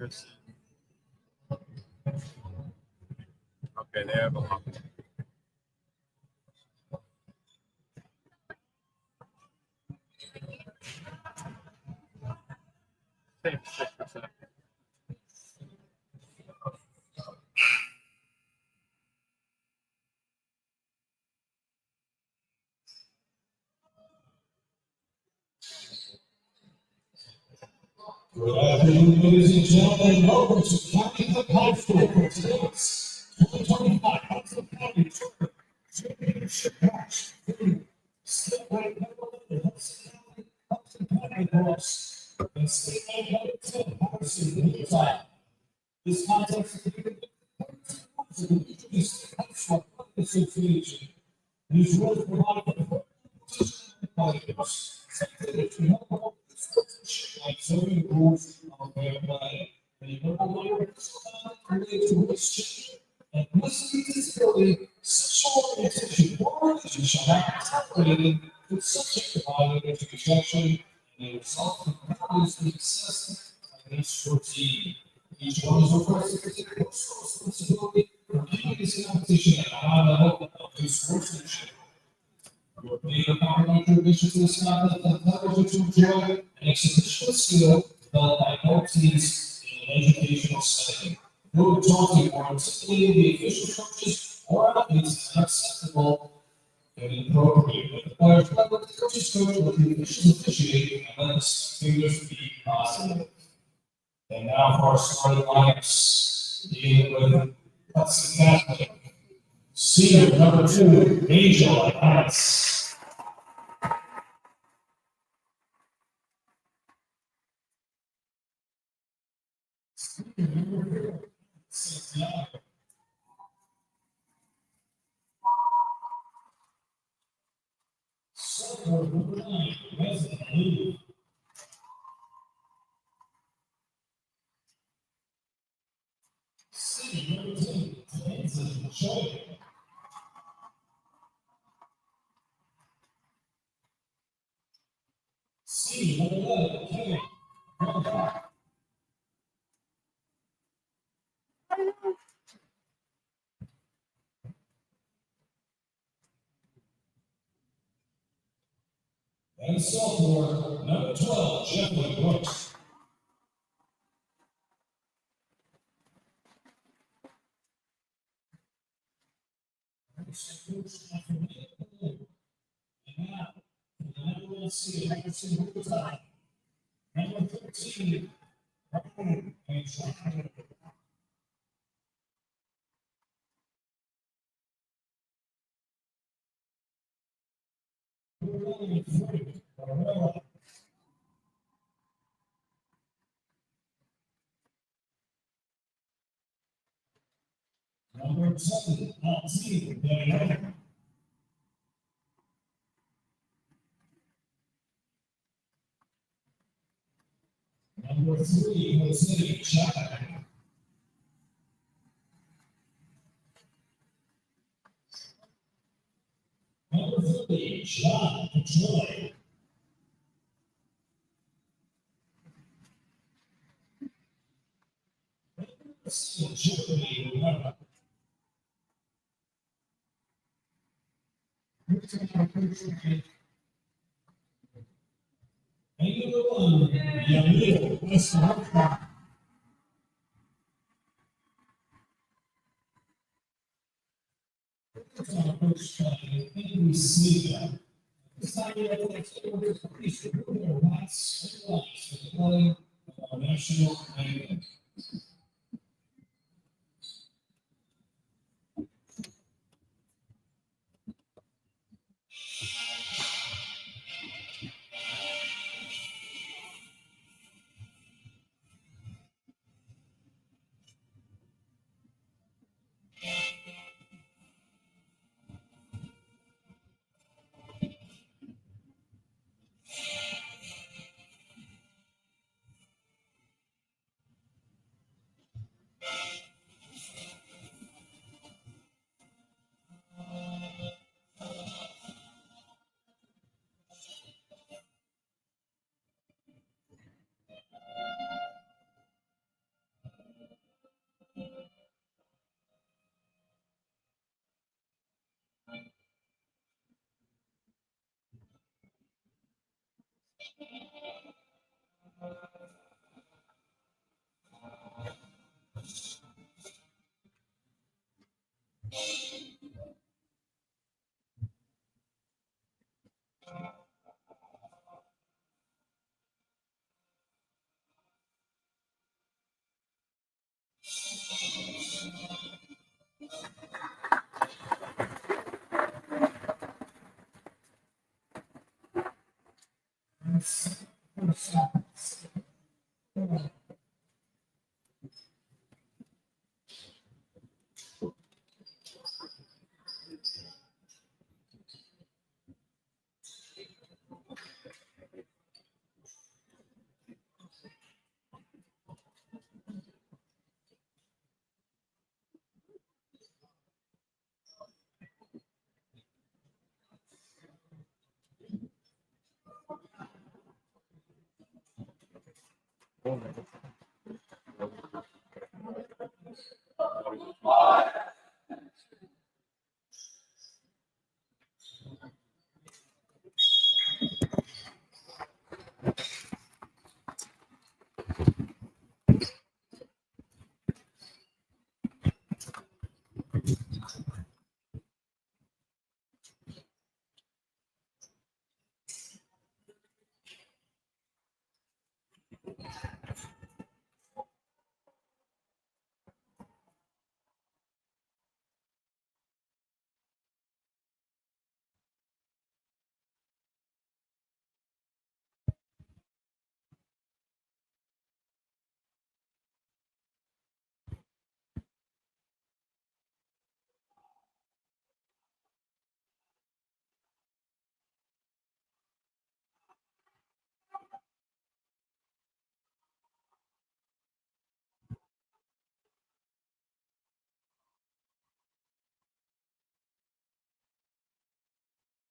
Okay, there belong. Same 6%. Good afternoon, ladies and gentlemen. Welcome to County Hook High School for today's 2025 Hudson County Tour Championship match. State ranked number 11, Hudson County Girls, and state ranked number 10, Hudson Hillside. This contest is being to the East Hudson Association. These rules provide for players. If you have like zoning rules of their play, and you don't know related to which ethnicity, disability, sexual orientation, or religion shall not be tolerated with subject to violence of rejection, and the result of penalties be assessed against 14. Each one is requested to take personal responsibility for community competition at a high level of their sportsmanship. Your being complimentary wishes to this contest encourages you to enjoy an exhibition skill developed by both teams in an educational setting. No adulting or intimidating the official coaches or athletes is unacceptable and inappropriate. But the players let the coaches coach with the officials officiate and let the spectators be positive. And now for our starting lineups, dealing with Hudson Catholic. Senior number 2, Angel Advance. Senior number 4, Santiago. Sophomore number 9, Resident Blue. Senior number 10, Tanzan Joy. Senior number 11, Kevin Rutherford. And sophomore number 12, Jeffrey Brooks. And now, for the number 1 seed, Hudson Hillside, number 13, Ryan and number 7, Hudson, Daniel. Number 3, Jose Chapman. Number 30, John Joy. Jeremy Rivera. And number 1, Yamil Westbrook. Coach Henry Sneaker. This time we have to take the police to move their rights and rights for the play of our national anthem.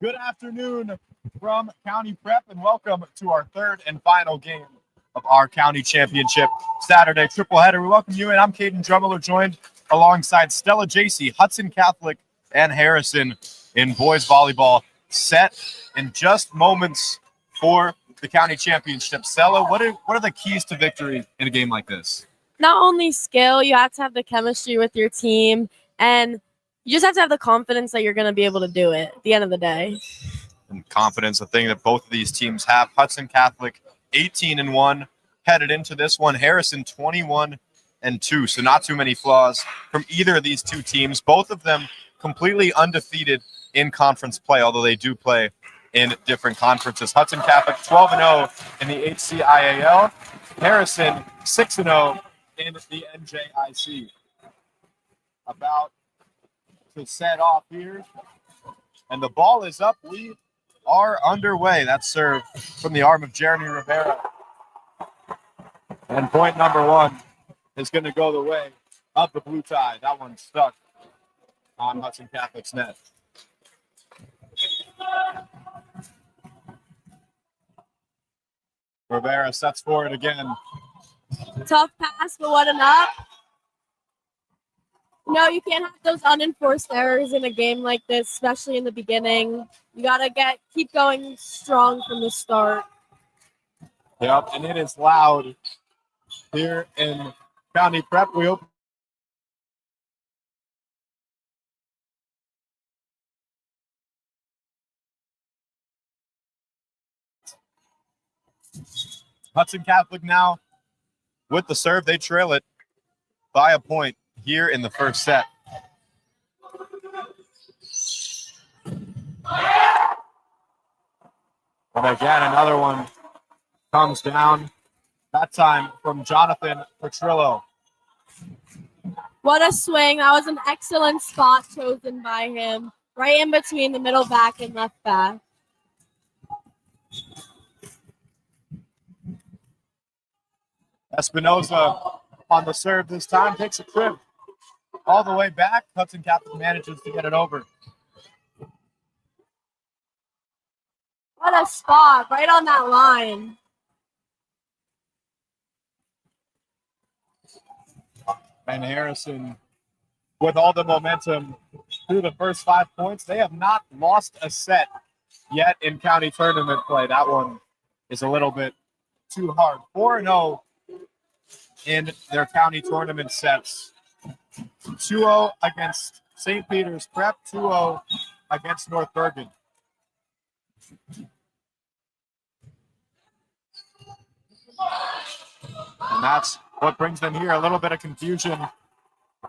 Good afternoon from County Prep, and welcome to our third and final game of our county championship Saturday triple header. We welcome you in. I'm Caden Drummler, joined alongside Stella Jacey, Hudson Catholic, and Harrison in boys volleyball. Set in just moments for the county championship. Stella, what are the keys to victory in a game like this? Not only skill, you have to have the chemistry with your team, and you just have to have the confidence that you're going to be able to do it at the end of the day. And confidence, a thing that both of these teams have. Hudson Catholic 18-1 headed into this one. Harrison 21-2, so not too many flaws from either of these two teams. Both of them completely undefeated in conference play, although they do play in different conferences. Hudson Catholic 12-0 in the HCIAL. Harrison 6-0 in the NJIC. About to set off here, and the ball is up. We are underway. That serve from the arm of Jeremy Rivera, and point number one is going to go the way of the blue tie. That one stuck on Hudson Catholic's net. Rivera sets for it again. Tough pass, but what an up. No, you can't have those unenforced errors in a game like this, especially in the beginning. You got to keep going strong from the start. Yep, and it is loud here in County Prep. We open Hudson Catholic now with the serve. They trail it by a point here in the first set. And again, another one comes down, that time from Jonathan Petrillo. What a swing. That was an excellent spot chosen by him, right in between the middle back and left back. Espinoza on the serve this time, takes a trip all the way back. Hudson Catholic manages to get it over. What a spot, right on that line. And Harrison, with all the momentum through the first 5 points, they have not lost a set yet in county tournament play. That one is a little bit too hard. 4-0 in their county tournament sets. 2-0 against St. Peter's Prep, 2-0 against North Bergen. And that's what brings them here. A little bit of confusion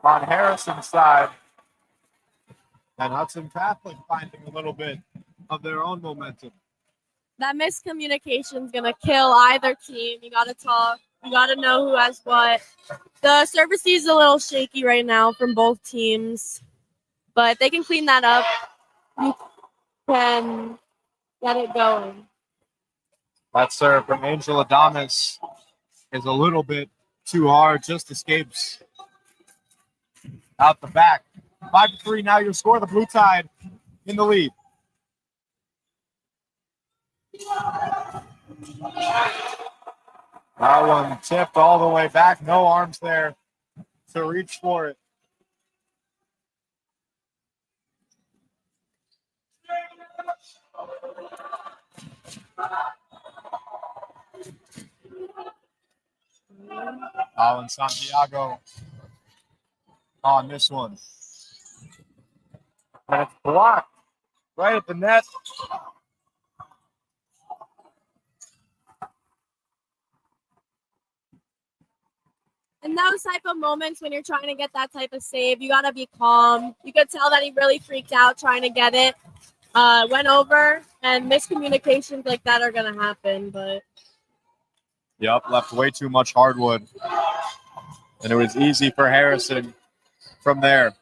on Harrison's side. And Hudson Catholic finding a little bit of their own momentum. That miscommunication is going to kill either team. You got to talk. You got to know who has what. The service is a little shaky right now from both teams, but they can clean that up. You can get it going. That serve from Angel Adames is a little bit too hard, just escapes out the back. 5-3 now your score. The Blue Tide in the lead. That one tipped all the way back. No arms there to reach for it. Alan Santiago on this one. And it's blocked right at the net. In those type of moments when you're trying to get that type of save, you got to be calm. You could tell that he really freaked out trying to get it. Went over, and miscommunications like that are going to happen. But Yep, left way too much hardwood. And it was easy for Harrison from there.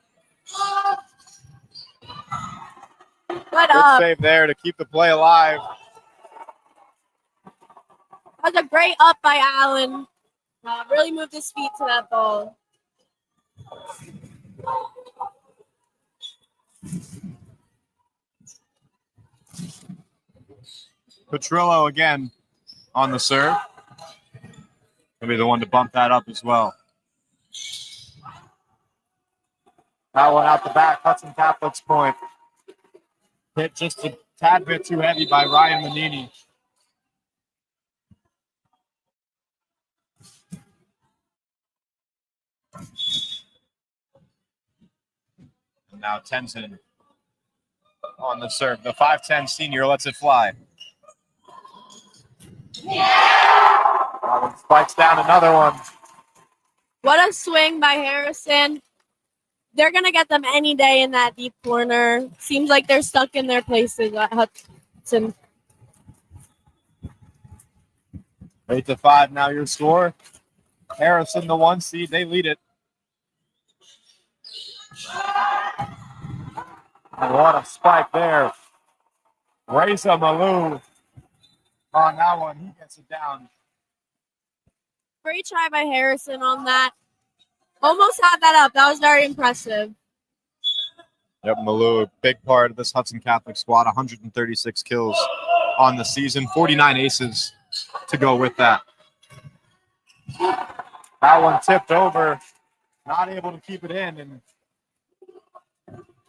Good Good save there to keep the play alive. That was a great up by Allen. Really moved his feet to that ball. Petrillo again on the serve. Gonna be the one to bump that up as well. That one out the back, Hudson Catholic's point. Hit just a tad bit too heavy by Ryan Manini. And now Tenzin on the serve. The 5'10 senior lets it fly. That one spikes down another one. What a swing by Harrison. They're going to get them any day in that deep corner. Seems like they're stuck in their places at Hudson. 8-5 now your score. Harrison, the 1 seed, they lead it. And what a spike there. Reza Malou on that one. He gets it down. Great try by Harrison on that. Almost had that up. That was very impressive. Yep, Malou, a big part of this Hudson Catholic squad. 136 kills on the season. 49 aces to go with that. That one tipped over. Not able to keep it in. And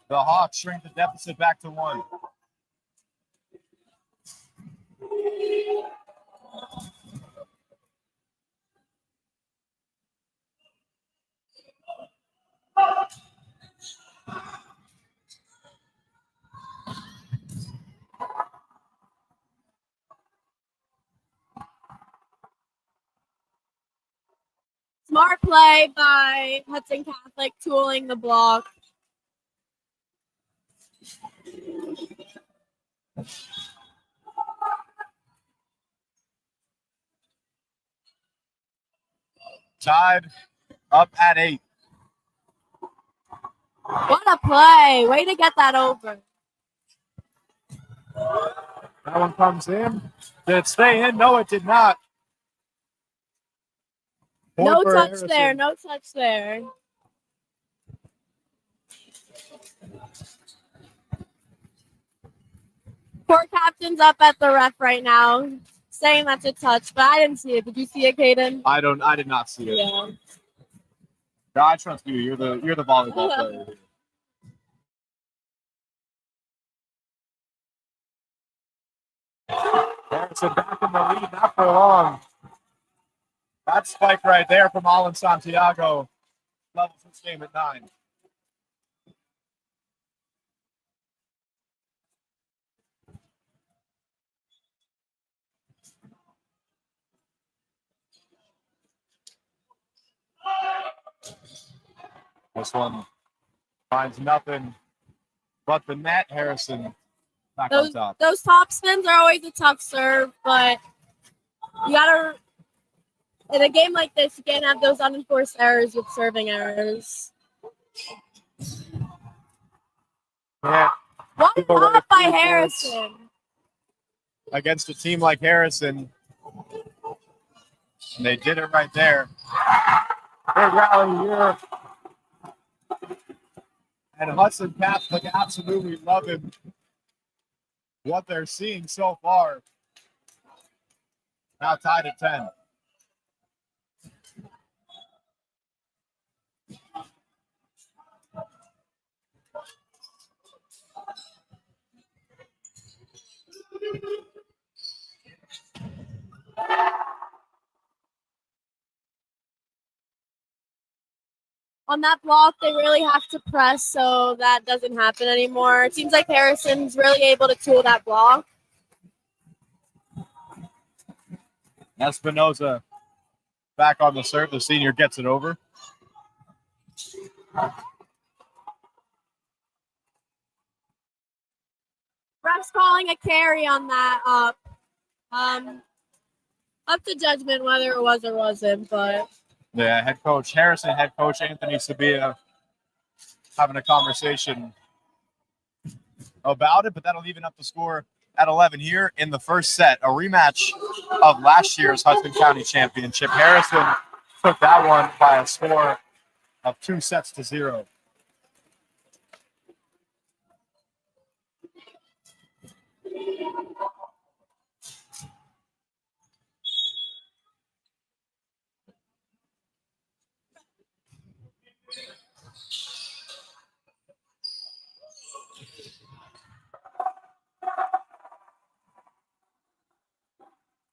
the Hawks shrink the deficit back to 1. Smart play by Hudson Catholic, tooling the block. Tied up at 8. What a play. Way to get that over. That one comes in. Did it stay in? No, it did not. No Point for touch Harrison. there. No touch there. Poor captain's up at the ref right now, saying that's a touch, but I didn't see it. Did you see it, Caden? I did not see it. Yeah. No, I trust you. You're the volleyball player. Harrison back in the lead, not for long. That spike right there from Alan Santiago levels this game at 9. This one finds nothing but the net. Harrison back on top. Those top spins are always a tough serve, but you gotta, in a game like this, you can't have those unenforced errors with serving errors. Yeah. One top by Harrison. Against a team like Harrison, and they did it right there. Big rally here. And Hudson Catholic absolutely loving what they're seeing so far. Now tied at 10. On that block, they really have to press so that doesn't happen anymore. It seems like Harrison's really able to tool that block. Espinoza back on the serve. The senior gets it over. Ref's calling a carry on that up. Up to judgment whether it was or wasn't, but Yeah, head coach Harrison, head coach Anthony Sabia having a conversation about it, but that'll even up the score at 11 here in the first set. A rematch of last year's Hudson County Championship. Harrison took that one by a score of 2-0.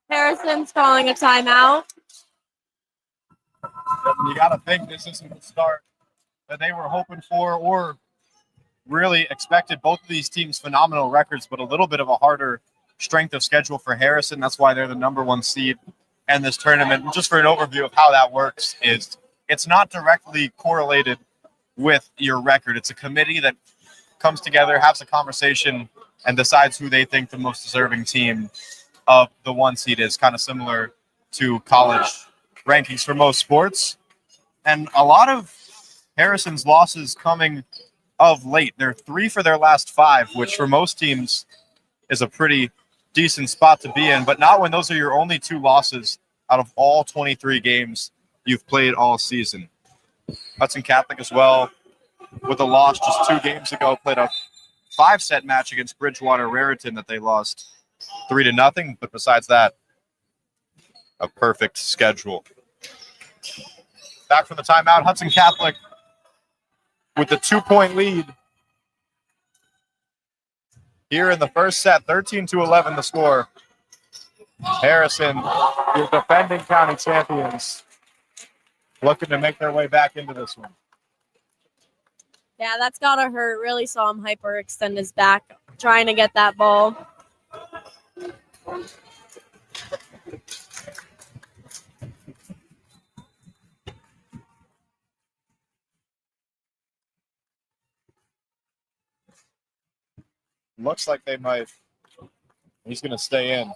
Harrison's calling a timeout. You got to think this isn't the start that they were hoping for or really expected. Both of these teams phenomenal records, but a little bit of a harder strength of schedule for Harrison. That's why they're the number 1 seed in this tournament. And just for an overview of how that works is it's not directly correlated with your record. It's a committee that comes together, has a conversation, and decides who they think the most deserving team of the 1 seed is, kind of similar to college rankings for most sports. And a lot of Harrison's losses coming of late. They're 3 for their last 5, which for most teams is a pretty decent spot to be in, but not when those are your only 2 losses out of all 23 games you've played all season. Hudson Catholic as well, with a loss just 2 games ago, played a 5-set match against Bridgewater Raritan that they lost 3-0. But besides that, a perfect schedule. Back from the timeout, Hudson Catholic with the 2-point lead here in the first set, 13-11 the score. Harrison, your defending county champions, looking to make their way back into this one. Yeah, that's gotta hurt. Really saw him hyperextend his back trying to get that ball. Looks like they might. He's going to stay in.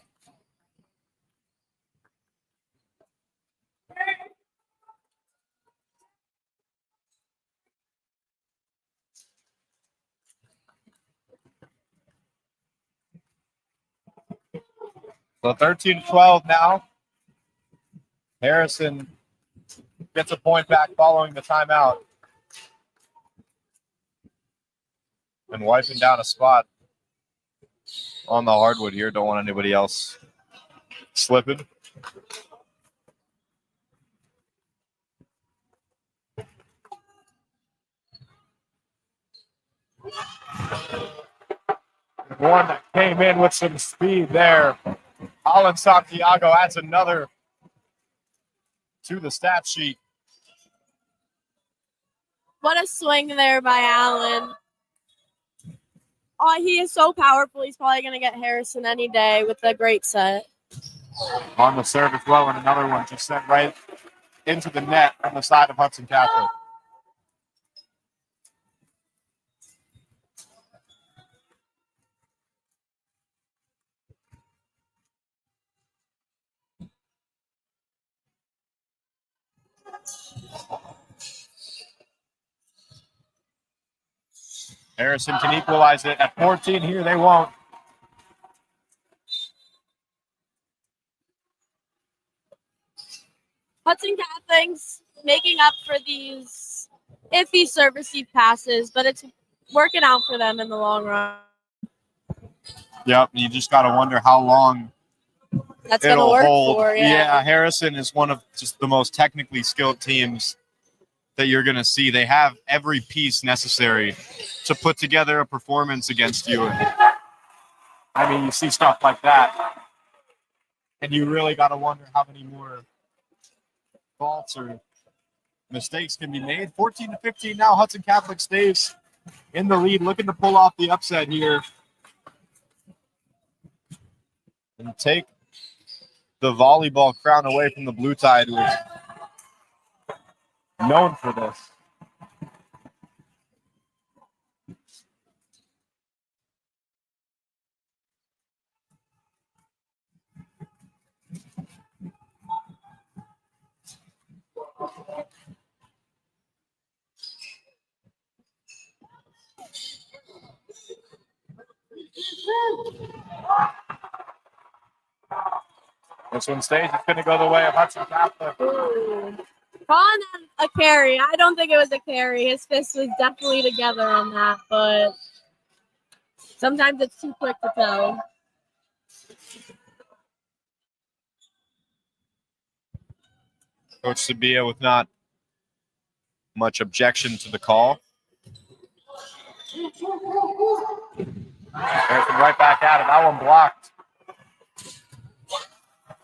So 13-12 now. Harrison gets a point back following the timeout. And wiping down a spot on the hardwood here. Don't want anybody else slipping. One that came in with some speed there Colin Santiago adds another to the stat sheet. What a swing there by Allen. Oh, he is so powerful. He's probably going to get Harrison any day with a great set. On the serve as well, and another one just sent right into the net on the side of Hudson Catholic. Harrison can equalize it at 14 here. They won't. Hudson Cathling's making up for these iffy serve receive passes, but it's working out for them in the long run. Yep, you just got to wonder how long That's going to it'll work hold. for, yeah. Harrison is one of just the most technically skilled teams that you're going to see. They have every piece necessary to put together a performance against you. I mean, you see stuff like that, and you really got to wonder how many more faults or mistakes can be made. 14-15 now. Hudson Catholic stays in the lead, looking to pull off the upset here and take the volleyball crown away from the Blue Tide, who is known for this. This one stays. It's going to go the way of Hudson Catholic. Calling that a carry. I don't think it was a carry. His fist was definitely together on that, but sometimes it's too quick to tell. Coach Sabia with not much objection to the call. Harrison right back at it. That one blocked.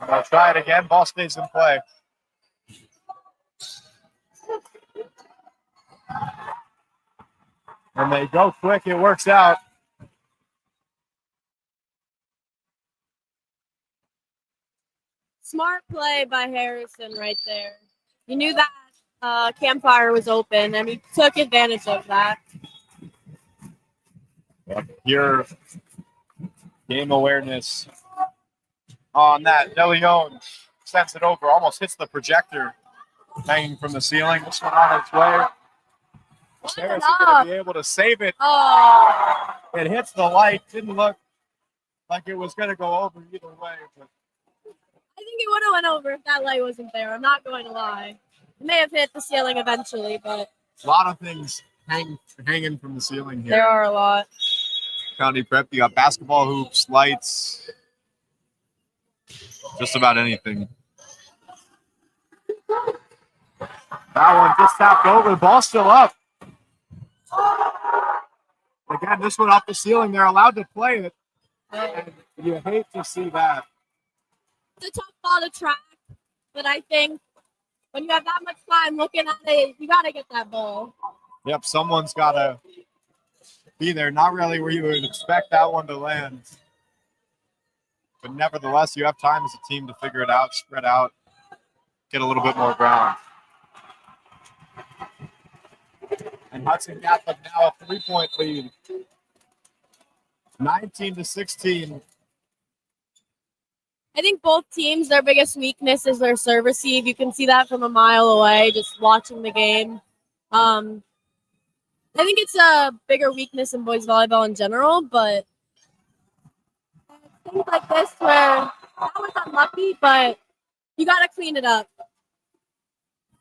They'll try it again. Ball stays in play. And they go quick. It works out. Smart play by Harrison right there. He knew that campfire was open, and he took advantage of that. Your game awareness on that. De Leon sends it over, almost hits the projector hanging from the ceiling. This one on its way. Harrison going to be able to save it. Oh, It hits the light. Didn't look like it was going to go over either way. But I think it would have went over if that light wasn't there. I'm not going to lie. It may have hit the ceiling eventually, but a lot of things hanging from the ceiling here. there are a lot. County Prep, you got basketball hoops, lights, just about anything. That one just tapped over. The ball's still up. Again, this one off the ceiling. They're allowed to play it. And you hate to see that. It's a tough ball to track, but I think when you have that much time looking at it, you got to get that ball. Yep, someone's got to be there. Not really where you would expect that one to land. But nevertheless, you have time as a team to figure it out, spread out, get a little bit more ground. And Hudson Catholic now a 3-point lead. 19-16. I think both teams, their biggest weakness is their serve receive. You can see that from a mile away just watching the game. I think it's a bigger weakness in boys volleyball in general, but things like this where that was unlucky, but you got to clean it up.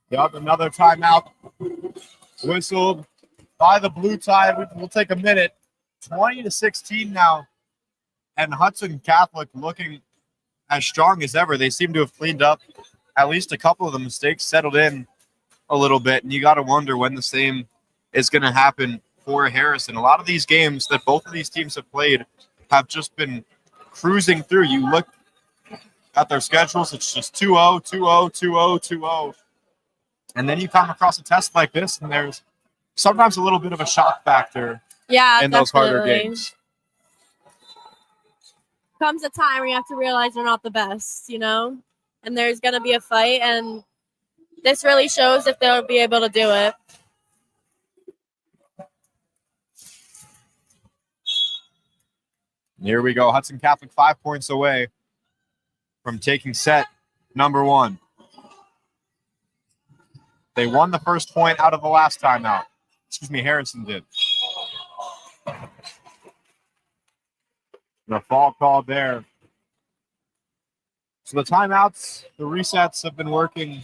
Yep, another timeout whistled by the Blue Tide. We'll take a minute. 20-16 now. And Hudson Catholic looking as strong as ever. They seem to have cleaned up at least a couple of the mistakes, settled in a little bit. And you got to wonder when the same is going to happen for Harrison. A lot of these games that both of these teams have played have just been cruising through. You look at their schedules, it's just 2-0, 2-0, 2-0, 2-0. And then you come across a test like this, and there's sometimes a little bit of a shock factor in those harder games. Comes a time where you have to realize they're not the best, you know? And there's going to be a fight, and this really shows if they'll be able to do it. Here we go. Hudson Catholic 5 points away from taking set number 1. They won the first point out of the last timeout. Excuse me, Harrison did. The fall called there. So the timeouts, the resets have been working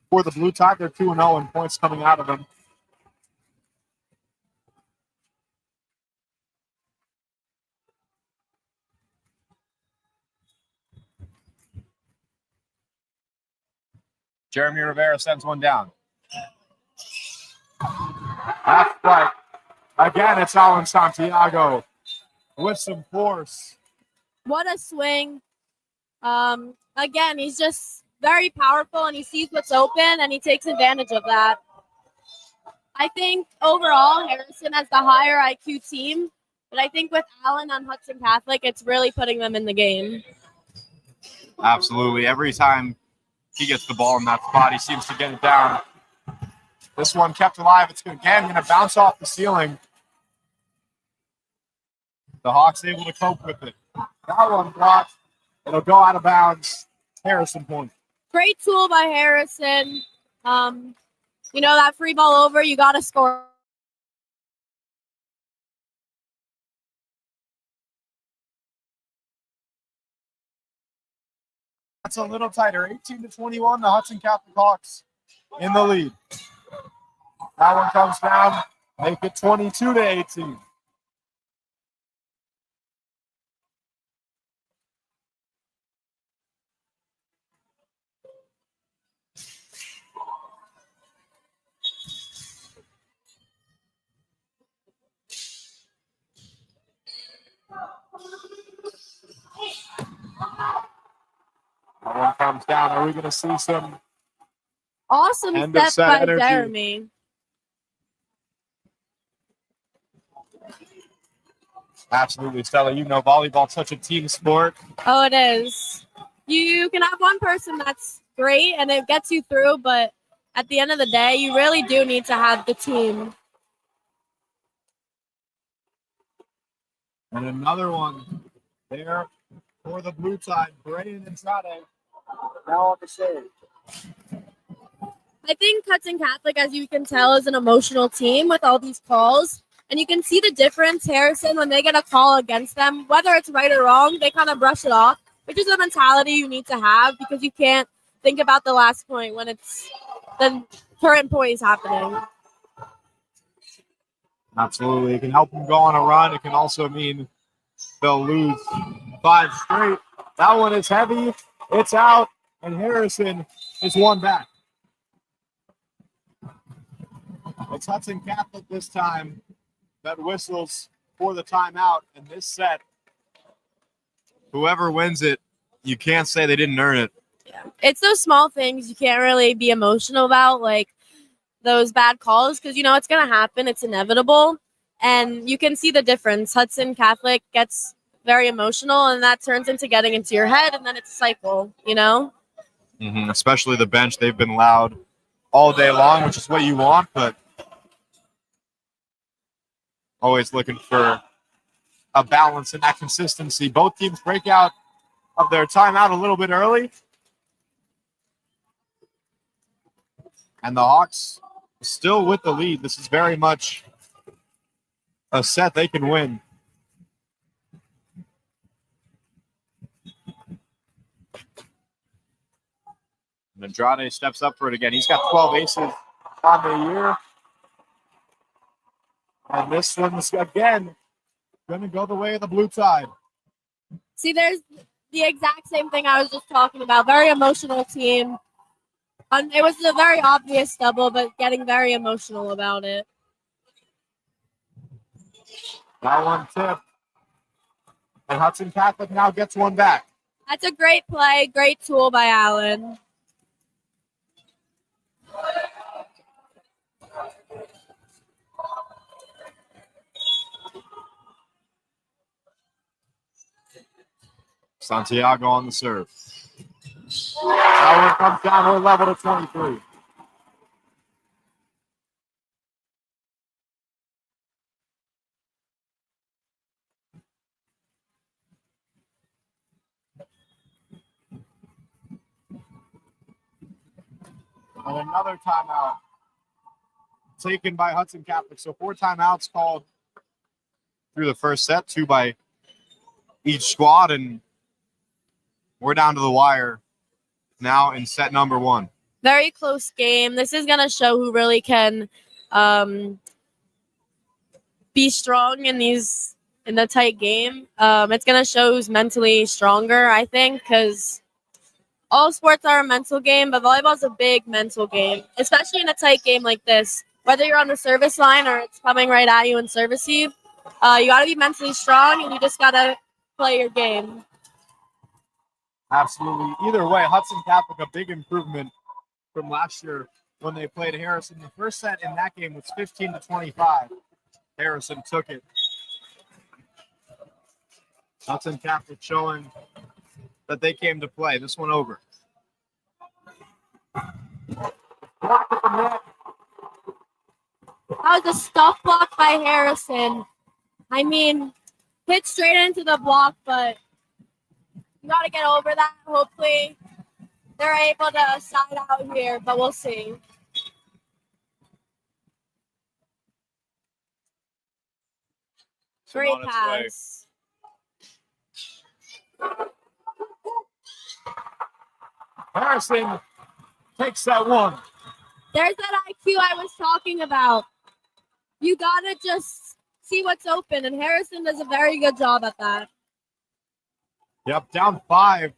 for the Blue Tide. They're 2-0 and points coming out of them. Jeremy Rivera sends one down. Left right. Again, it's Alan Santiago with some force. What a swing. Again, he's just very powerful, and he sees what's open, and he takes advantage of that. I think overall, Harrison has the higher IQ team, but I think with Allen on Hudson Catholic, it's really putting them in the game. Absolutely. Every time he gets the ball in that spot, he seems to get it down. This one kept alive. It's again going to bounce off the ceiling. The Hawks able to cope with it. That one blocked. It'll go out of bounds. Harrison point. Great tool by Harrison. You know, that free ball over, you got to score. That's a little tighter. 18-21, the Hudson Catholic Hawks in the lead. That one comes down. Make it 22-18. That one comes down. Are we going to see some awesome end of step set by energy? Jeremy? Absolutely, Stella. You know volleyball's such a team sport. Oh, it is. You can have one person that's great and it gets you through, but at the end of the day, you really do need to have the team. And another one there for the Blue Tide. Brayden Andrade now on the serve. I think Hudson Catholic, as you can tell, is an emotional team with all these calls. And you can see the difference, Harrison, when they get a call against them, whether it's right or wrong, they kind of brush it off, which is a mentality you need to have because you can't think about the last point when it's the current point is happening. Absolutely. It can help them go on a run. It can also mean they'll lose 5 straight. That one is heavy. It's out, and Harrison is one back. It's Hudson Catholic this time that whistles for the timeout in this set. Whoever wins it, you can't say they didn't earn it. Yeah. It's those small things you can't really be emotional about, like those bad calls, because you know it's going to happen. It's inevitable. And you can see the difference. Hudson Catholic gets very emotional, and that turns into getting into your head, and then it's a cycle, you know? Mm-hmm. Especially the bench. They've been loud all day long, which is what you want, but always looking for a balance and that consistency. Both teams break out of their timeout a little bit early. And the Hawks still with the lead. This is very much a set they can win. And Andrade steps up for it again. He's got 12 aces on the year. And this one's, again, going to go the way of the Blue Tide. See, there's the exact same thing I was just talking about. Very emotional team. It was a very obvious double, but getting very emotional about it. That one tipped. And Hudson Catholic now gets one back. That's a great play, great tool by Allen. Santiago on the serve. Howard comes down, we're level to 23. And another timeout taken by Hudson Catholic. So 4 timeouts called through the first set, 2 by each squad, and we're down to the wire now in set number 1. Very close game. This is going to show who really can be strong in the tight game. It's going to show who's mentally stronger, I think, because all sports are a mental game, but volleyball is a big mental game, especially in a tight game like this. Whether you're on the service line or it's coming right at you in service eve, you got to be mentally strong and you just got to play your game. Absolutely. Either way, Hudson Catholic, a big improvement from last year when they played Harrison. The first set in that game was 15-25. Harrison took it. Hudson Catholic showing that they came to play. This one over. That was a stuff block by Harrison. I mean, hit straight into the block, but you got to get over that. Hopefully, they're able to side out here, but we'll see. Great pass. Harrison takes that one. There's that IQ I was talking about. You got to just see what's open, and Harrison does a very good job at that. Yep, down 5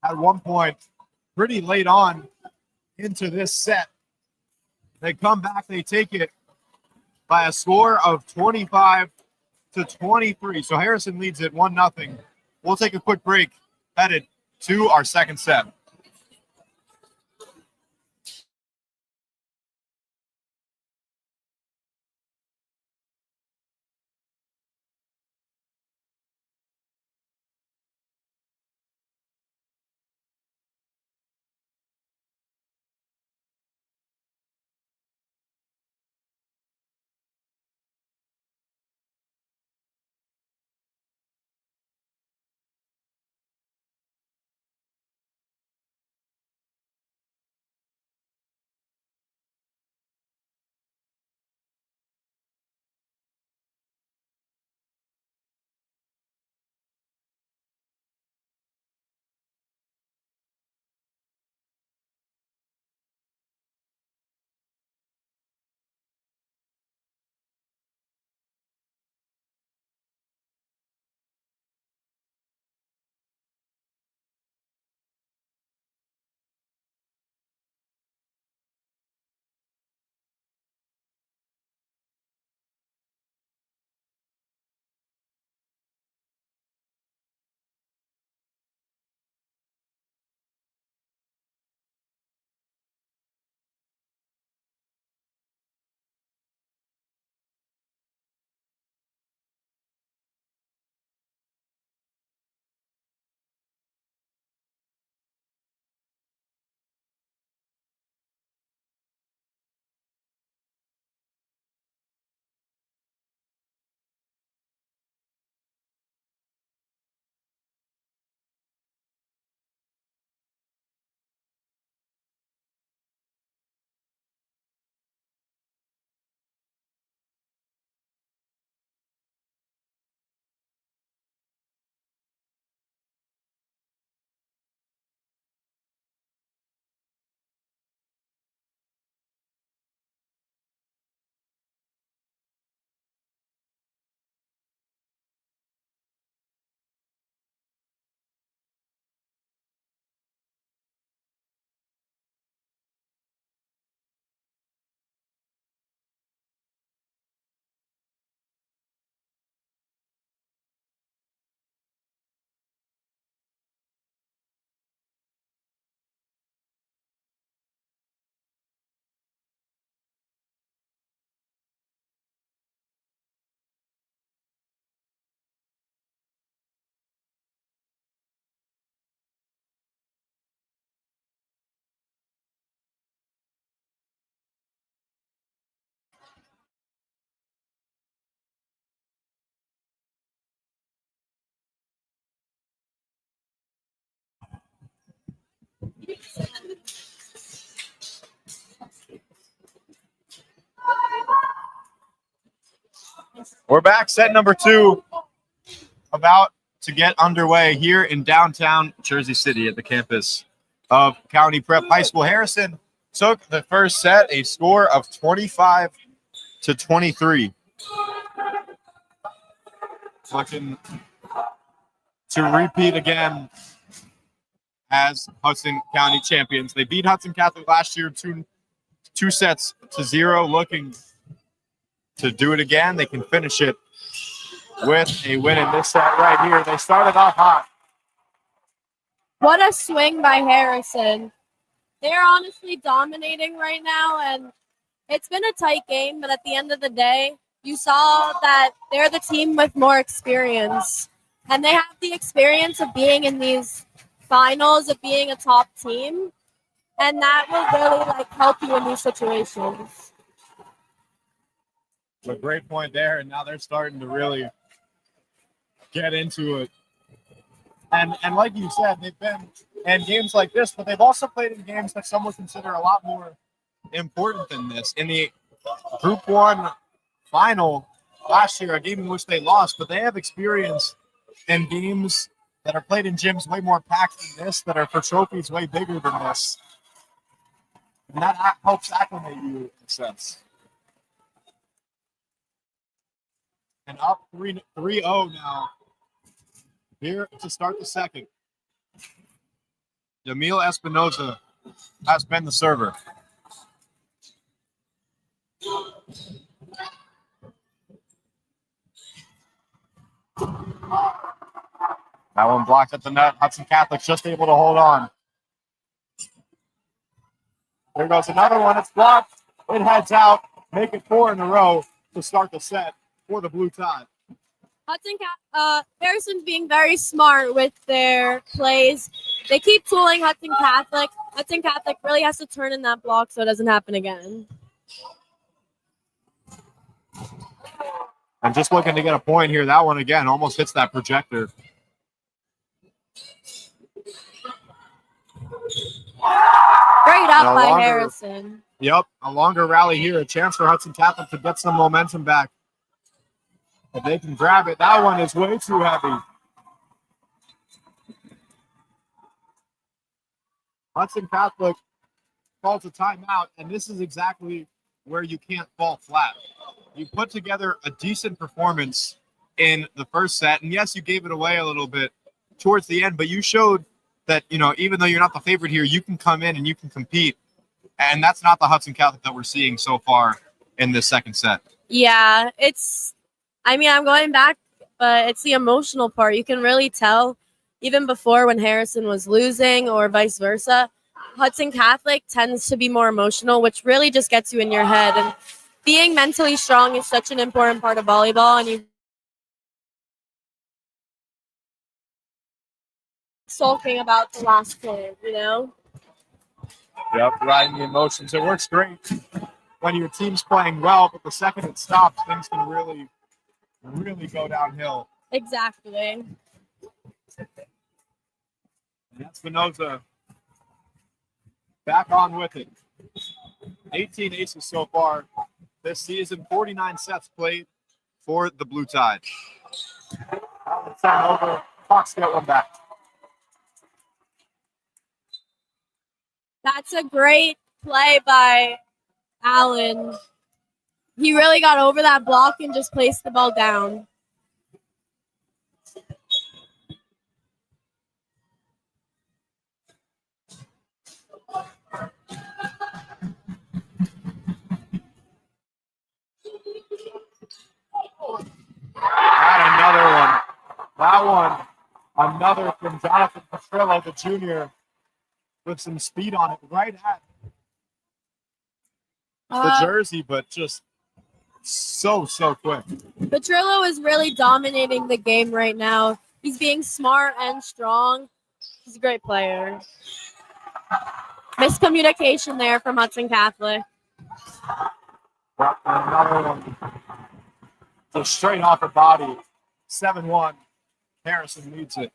at one point, pretty late on into this set. They come back, they take it by a score of 25-23. So Harrison leads it 1-0. We'll take a quick break, headed to our second set. We're back, set number 2, about to get underway here in downtown Jersey City at the campus of County Prep High School. Harrison took the first set, a score of 25-23. Looking to repeat again as Hudson County champions. They beat Hudson Catholic last year 2-0, looking to do it again. They can finish it with a win in this set right here. They started off hot. What a swing by Harrison. They're honestly dominating right now, and it's been a tight game, but at the end of the day, you saw that they're the team with more experience, and they have the experience of being in these finals, of being a top team, and that will really help you in these situations. A great point there, and now they're starting to really get into it. And like you said, they've been in games like this, but they've also played in games that some would consider a lot more important than this. In the Group 1 final last year, a game in which they lost, but they have experience in games that are played in gyms way more packed than this, that are for trophies way bigger than this. And that helps acclimate you in a sense. And up 3-0 now. Here to start the second. Jamil Espinoza has been the server. That one blocked at the net. Hudson Catholic just able to hold on. There goes another one. It's blocked. It heads out. Make it 4 in a row to start the set for the Blue Tide. Harrison's being very smart with their plays. They keep tooling Hudson Catholic. Hudson Catholic really has to turn in that block so it doesn't happen again. I'm just looking to get a point here. That one, again, almost hits that projector. Great up by Harrison. Yep, a longer rally here. A chance for Hudson Catholic to get some momentum back. If they can grab it, that one is way too heavy. Hudson Catholic calls a timeout, and this is exactly where you can't fall flat. You put together a decent performance in the first set, and yes, you gave it away a little bit towards the end, but you showed that, even though you're not the favorite here, you can come in and you can compete. And that's not the Hudson Catholic that we're seeing so far in this second set. Yeah, I'm going back, but it's the emotional part. You can really tell, even before when Harrison was losing or vice versa, Hudson Catholic tends to be more emotional, which really just gets you in your head. And being mentally strong is such an important part of volleyball, and you sulking about the last play, Yep, riding the emotions. It works great when your team's playing well, but the second it stops, things can really go downhill. Exactly. And Espinoza back on with it. 18 aces so far this season, 49 sets played for the Blue Tide. Send over. Fox get one back. That's a great play by Allen. He really got over that block and just placed the ball down. And another one. That one, another from Jonathan Petrillo, the junior, with some speed on it, right at the jersey, but just so quick. Petrillo is really dominating the game right now. He's being smart and strong. He's a great player. Miscommunication there from Hudson Catholic. Another one. Just straight off the body. 7-1. Harrison leads it.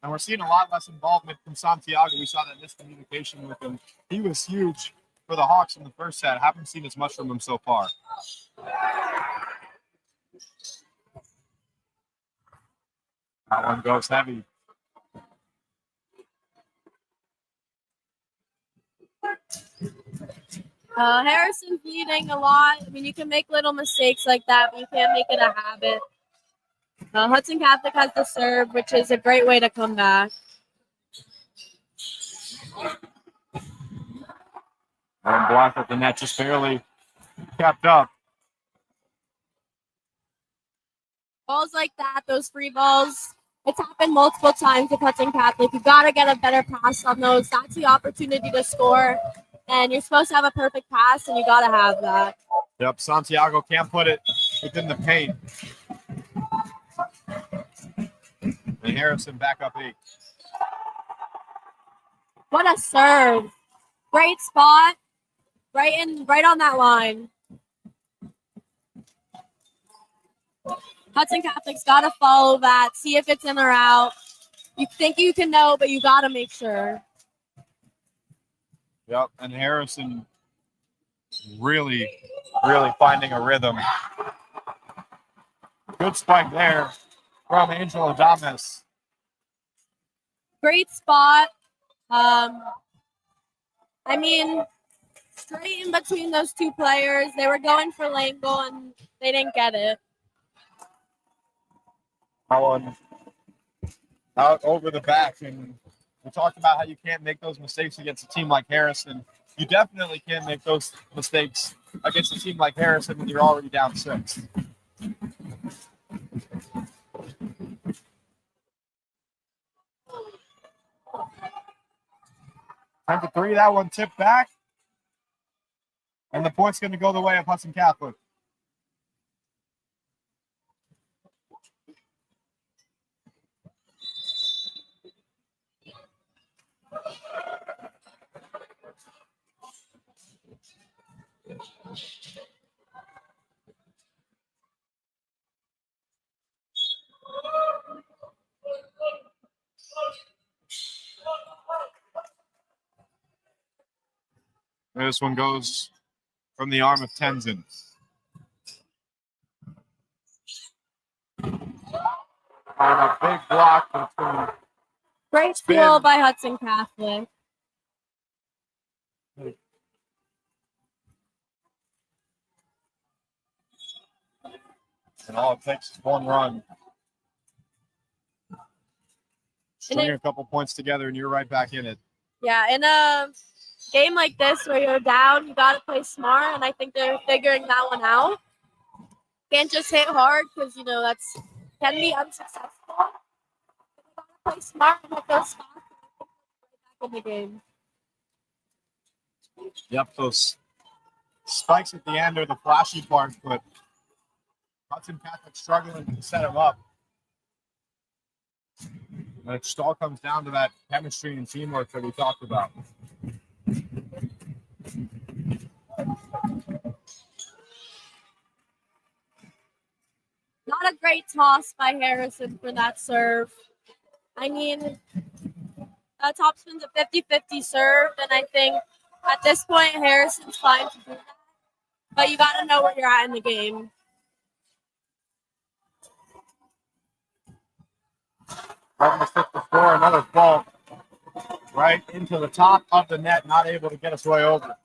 And we're seeing a lot less involvement from Santiago. We saw that miscommunication with him. He was huge for the Hawks in the first set. Haven't seen as much from him so far. That one goes heavy. Harrison's leading a lot. I mean, you can make little mistakes like that, but you can't make it a habit. Hudson Catholic has the serve, which is a great way to come back. And blocked at the net, just barely kept up. Balls like that, those free balls, it's happened multiple times with Hudson Catholic. You got to get a better pass on those. That's the opportunity to score. And you're supposed to have a perfect pass, and you got to have that. Yep, Santiago can't put it within the paint. And Harrison back up 8. What a serve. Great spot. Right on that line. Hudson Catholic's got to follow that, see if it's in or out. You think you can know, but you got to make sure. Yep, and Harrison really finding a rhythm. Good spike there from Angel Adames. Great spot. I mean, straight in between those two players. They were going for Langle, and they didn't get it. Going out over the back, and we talked about how you can't make those mistakes against a team like Harrison. You definitely can't make those mistakes against a team like Harrison when you're already down 6. 10-3, that one tipped back. And the point's going to go the way of Hudson Catholic. This one goes from the arm of Tenzin. On a big block. That's going to Great steal by Hudson Catholic. And all it takes is one run. String a couple points together, and you're right back in it. Yeah, in a game like this where you're down, you got to play smart, and I think they're figuring that one out. Can't just hit hard because, you know, that's can be unsuccessful. You got to play smart and hit those spots right back in the game. Yep, those spikes at the end are the flashy part, but Hudson Catholic struggling to set him up. And it just all comes down to that chemistry and teamwork that we talked about. Not a great toss by Harrison for that serve. I mean, topspin's a 50-50 serve, and I think at this point, Harrison's fine to do that. But you got to know where you're at in the game. Almost hit the floor, another ball right into the top of the net, not able to get his way over.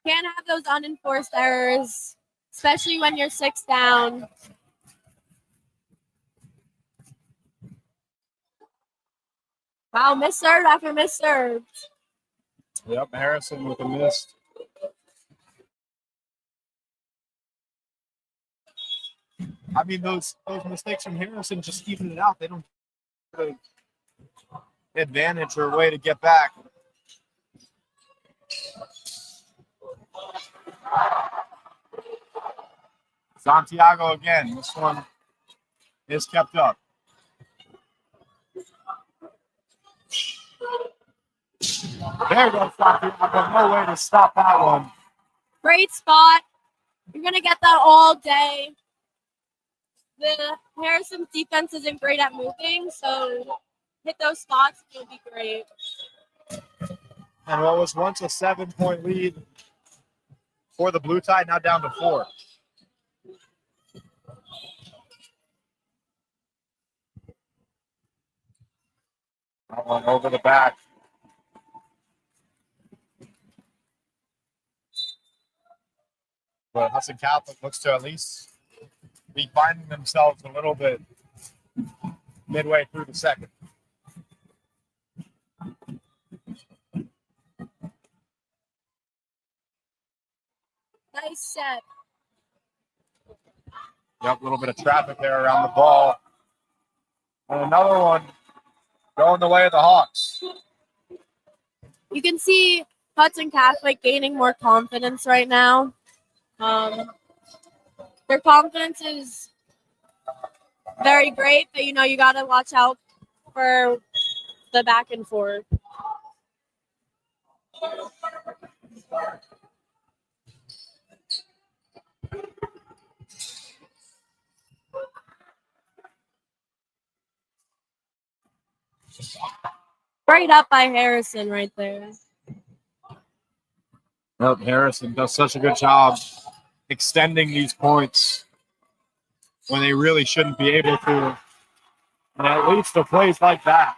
Can't have those unenforced errors, especially when you're 6 down. Wow, missed serve after missed serve. Yep, Harrison with a miss. I mean, those mistakes from Harrison just even it out. They don't have an advantage or a way to get back. Santiago again. This one is kept up. There goes Santiago. No way to stop that one. Great spot. You're going to get that all day. The Harrison's defense isn't great at moving, so hit those spots, it'll be great. And what was once a 7-point lead for the Blue Tide, now down to 4. That one over the back. But Hudson Catholic looks to at least be finding themselves a little bit midway through the second. Nice set. Yep, a little bit of traffic there around the ball. And another one going the way of the Hawks. You can see Hudson Catholic gaining more confidence right now. Their confidence is very great, but you got to watch out for the back and forth. Right up by Harrison right there. Yep, Harrison does such a good job extending these points when they really shouldn't be able to. And it leads to plays like that.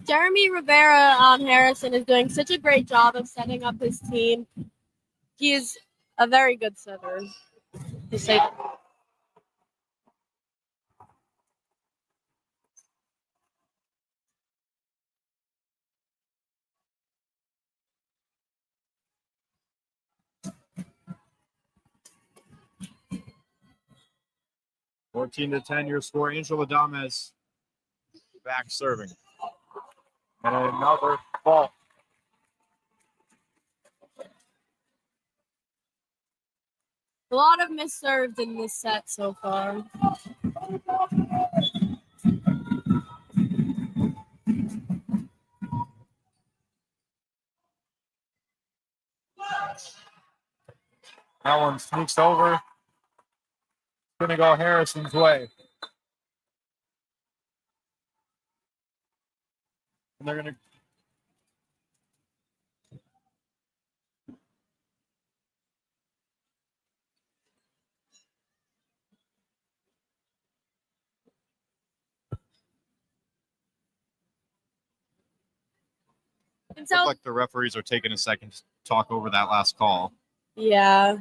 Jeremy Rivera on Harrison is doing such a great job of setting up his team. He's a very good setter. To say 14-10, your score. Angel Adames back serving. And another ball. a lot of missed serves in this set so far. That one sneaks over. Going to go Harrison's way. And they're going to. And Looks like the referees are taking a second to talk over that last call. yeah.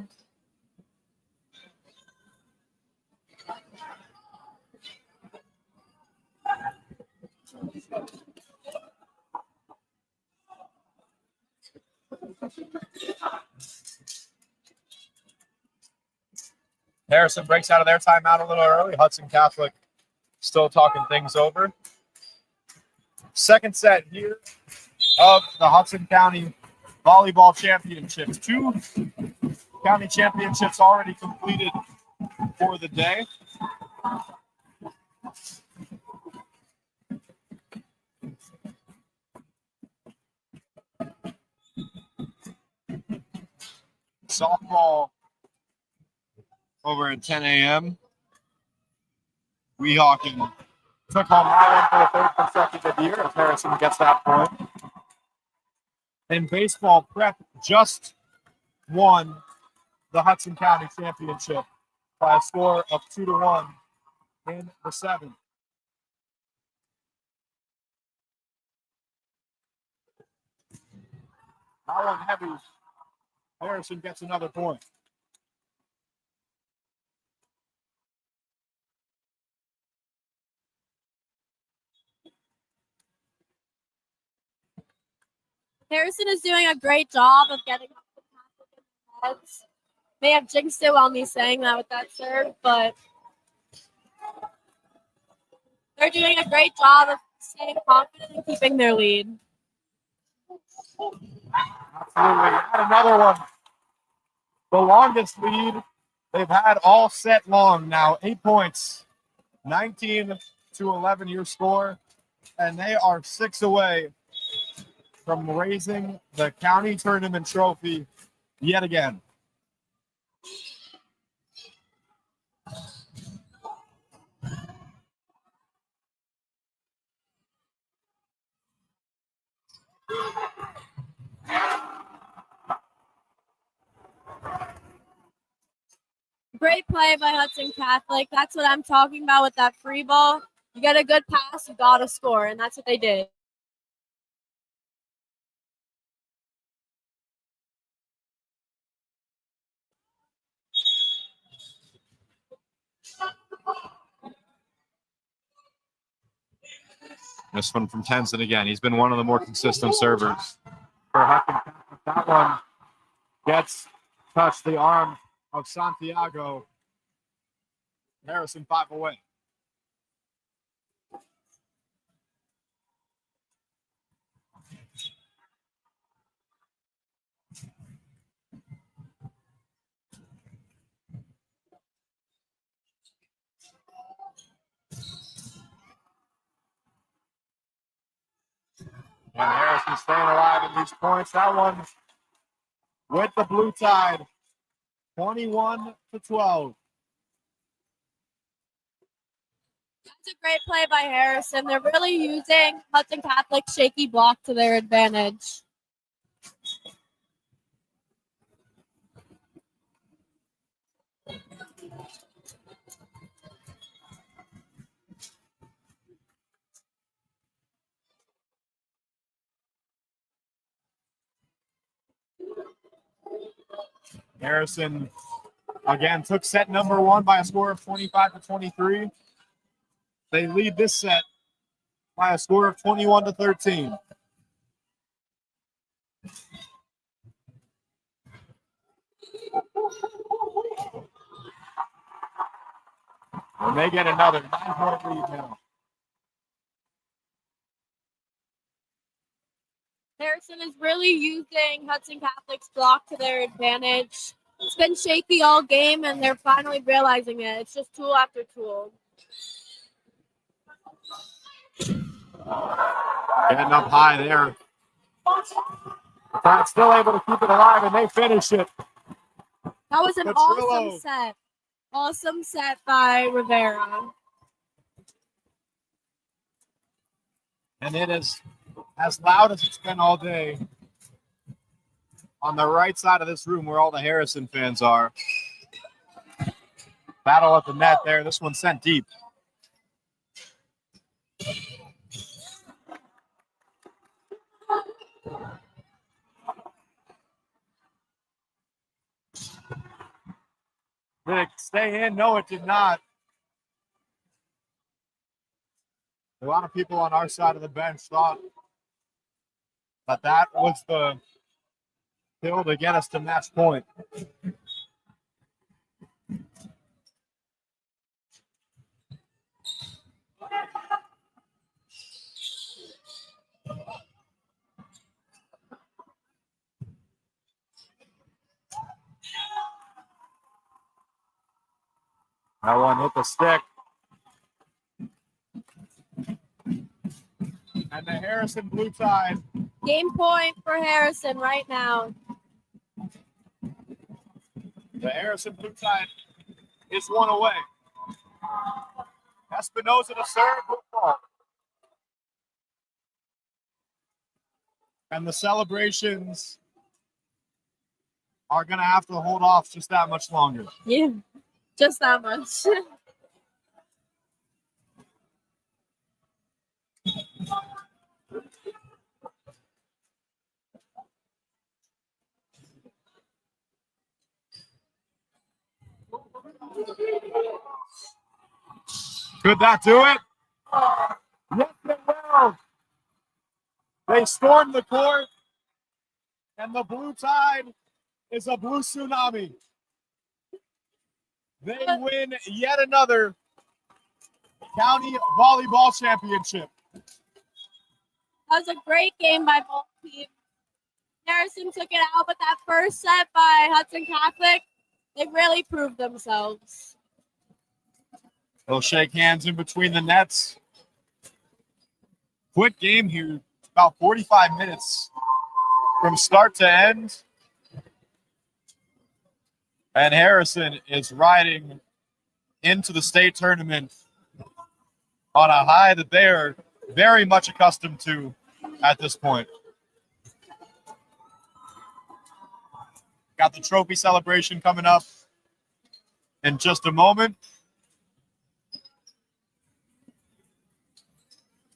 Harrison breaks out of their timeout a little early. Hudson Catholic still talking things over. Second set here of the Hudson County Volleyball Championships. 2 county championships already completed for the day. Softball over at 10 a.m. Weehawken took home that one for the 3rd consecutive year as Harrison gets that point. And baseball prep just won the Hudson County Championship by a score of 2-1 in the 7th. That one heavy. Harrison gets another point. Harrison is doing a great job of getting up the Catholic in the heads. May have jinxed it on me saying that with that serve, but they're doing a great job of staying confident and keeping their lead. Absolutely. And another one. The longest lead they've had all set long now. 8 points. 19-11 your score. And they are 6 away from raising the county tournament trophy yet again. Great play by Hudson Catholic. That's what I'm talking about with that free ball. You get a good pass, you got to score, and that's what they did. This one from Tenson again. He's been one of the more consistent servers for Hudson Catholic. That one gets touched the arm of Santiago. Harrison 5 away. And Harrison staying alive in these points. That one with the blue tide, 21-12. That's a great play by Harrison. They're really using Hudson Catholic's shaky block to their advantage. Harrison again took set number 1 by a score of 25-23. They lead this set by a score of 21-13. And they get another 9-point lead now. Harrison is really using Hudson Catholic's block to their advantage. It's been shaky all game, and they're finally realizing it. It's just tool after tool. Getting up high there. But still able to keep it alive, and they finish it. That was an Petrillo. awesome set. Awesome set by Rivera. And it is as loud as it's been all day on the right side of this room where all the Harrison fans are. Battle at the net there. This one sent deep. Did it stay in? No, it did not. A lot of people on our side of the bench thought that that was the kill to get us to match point. That one hit the stick. And the Harrison Blue Tide. Game point for Harrison right now. The Harrison Blue Tide is one away. Espinoza to serve. Football. And the celebrations are going to have to hold off just that much longer. Yeah, just that much. Could that do it? Yes, it will. They stormed the court, and the Blue Tide is a blue tsunami. They win yet another county volleyball championship. That was a great game by both teams. Harrison took it out, but that first set by Hudson Catholic, they really proved themselves. They'll shake hands in between the nets. Quick game here about 45 minutes from start to end. And Harrison is riding into the state tournament on a high that they are very much accustomed to at this point. Got the trophy celebration coming up in just a moment.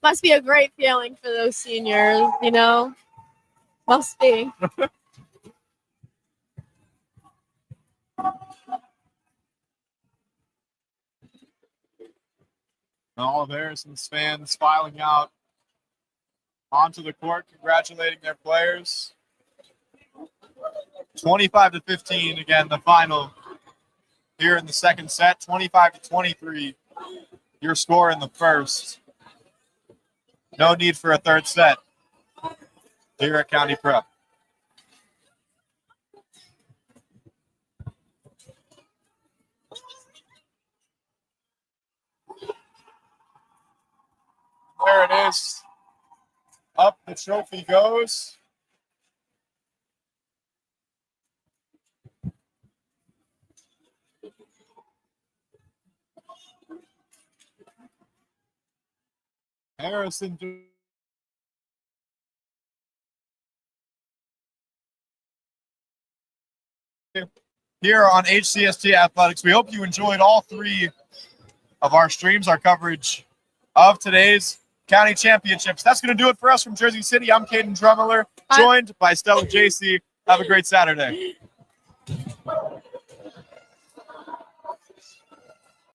Must be a great feeling for those seniors, you know? Must be. All of Harrison's fans filing out onto the court, congratulating their players. 25-15, again, the final here in the second set. 25-23, your score in the first. No need for a third set here at County Prep. There it is. Up the trophy goes. Harrison here on HCST Athletics. We hope you enjoyed all three of our streams, our coverage of today's county championships. That's going to do it for us from Jersey City. I'm Caden Drummeller, joined by Stella JC. Have a great Saturday.